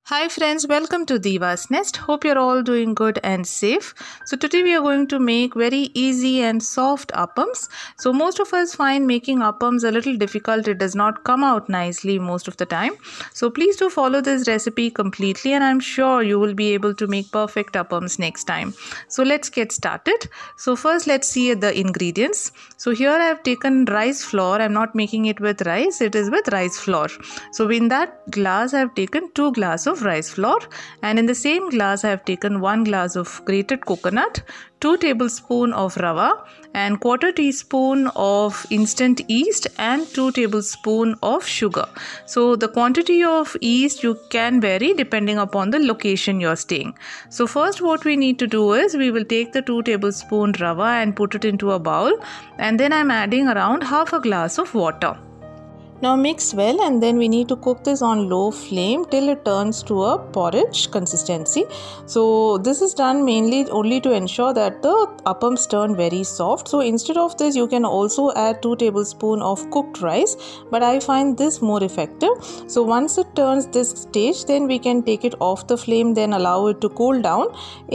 Hi friends, welcome to Diva's Nest. Hope you're all doing good and safe. So today we are going to make very easy and soft appams. So most of us find making appams a little difficult. It does not come out nicely most of the time. So please do follow this recipe completely and I'm sure you will be able to make perfect appams next time. So let's get started. So first let's see the ingredients. So here I have taken rice flour. I'm not making it with rice. It is with rice flour. So in that glass I have taken 2 glasses of rice flour, and in the same glass I have taken 1 glass of grated coconut, 2 tablespoons of rava and 1/4 teaspoon of instant yeast and 2 tablespoons of sugar. So the quantity of yeast you can vary depending upon the location you are staying. So first what we need to do is we will take the 2 tablespoon rava and put it into a bowl, and then I'm adding around half a glass of water. Now mix well, and then we need to cook this on low flame till it turns to a porridge consistency. So this is done mainly only to ensure that the appams turn very soft. So instead of this you can also add 2 tablespoons of cooked rice, but I find this more effective. So once it turns this stage, then we can take it off the flame, then allow it to cool down.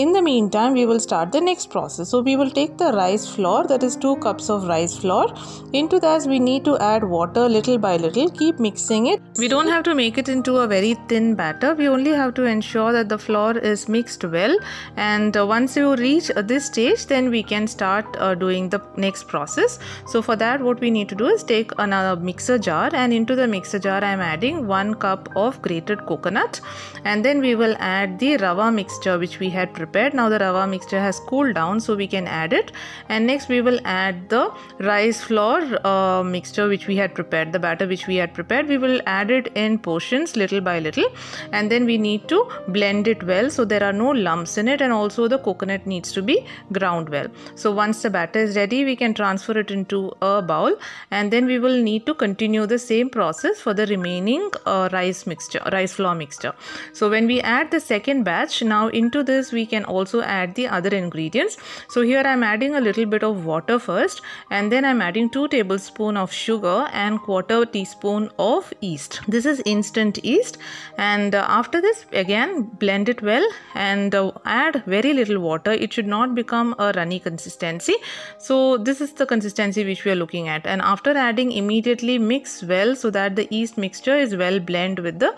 In the meantime we will start the next process. So we will take the rice flour, that is 2 cups of rice flour. Into that we need to add water little by little. Keep mixing it. We don't have to make it into a very thin batter. We only have to ensure that the flour is mixed well, and once you reach this stage, then we can start doing the next process. So for that what we need to do is take another mixer jar, and into the mixer jar I am adding 1 cup of grated coconut, and then we will add the rava mixture which we had prepared. Now the rava mixture has cooled down, so we can add it, and next we will add the rice flour mixture which we had prepared, the batter which we had prepared. We will add it in portions little by little, and then we need to blend it well so there are no lumps in it, and also the coconut needs to be ground well. So once the batter is ready, we can transfer it into a bowl, and then we will need to continue the same process for the remaining rice flour mixture. So when we add the second batch, now into this we can also add the other ingredients. So here I am adding a little bit of water first, and then I am adding 2 tablespoons of sugar and 1/4 teaspoon of yeast. This is instant yeast, and after this again blend it well and add very little water. It should not become a runny consistency. So this is the consistency which we are looking at, and after adding immediately mix well so that the yeast mixture is well blended with the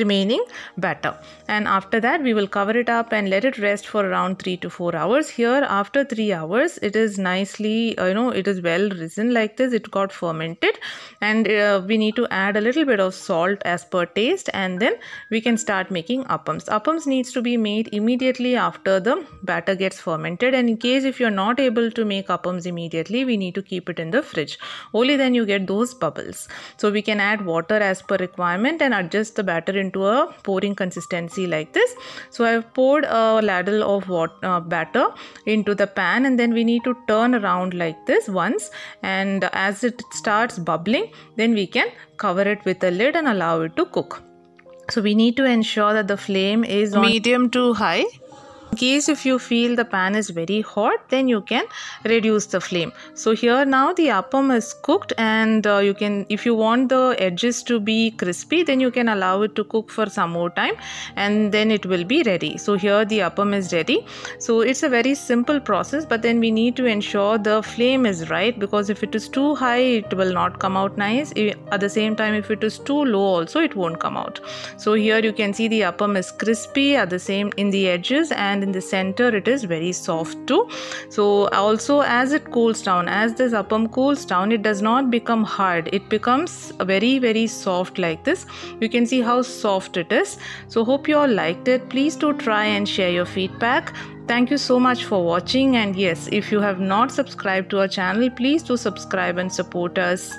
remaining batter, and after that we will cover it up and let it rest for around 3 to 4 hours. Here after 3 hours it is nicely it is well risen like this. It got fermented, and we need to add a little bit of salt as per taste, and then we can start making appams. Appams needs to be made immediately after the batter gets fermented, and in case if you're not able to make appams immediately, we need to keep it in the fridge. Only then you get those bubbles. So we can add water as per requirement and adjust the batter into a pouring consistency like this. So I've poured a ladle of batter into the pan, and then we need to turn around like this once, and as it starts bubbling, then we can cover it with a lid and allow it to cook. So we need to ensure that the flame is on medium to high. In case if you feel the pan is very hot, then you can reduce the flame. So here now the appam is cooked, and you can, if you want the edges to be crispy, then you can allow it to cook for some more time, and then it will be ready. So here the appam is ready. So it's a very simple process, but then we need to ensure the flame is right, because if it is too high it will not come out nice. At the same time, if it is too low also it won't come out. So here you can see the appam is crispy at the same in the edges, and in the center it is very soft too. So also as it cools down, as this appam cools down, it does not become hard. It becomes very soft like this. You can see how soft it is. So hope you all liked it. Please do try and share your feedback. Thank you so much for watching, and yes, if you have not subscribed to our channel, please do subscribe and support us.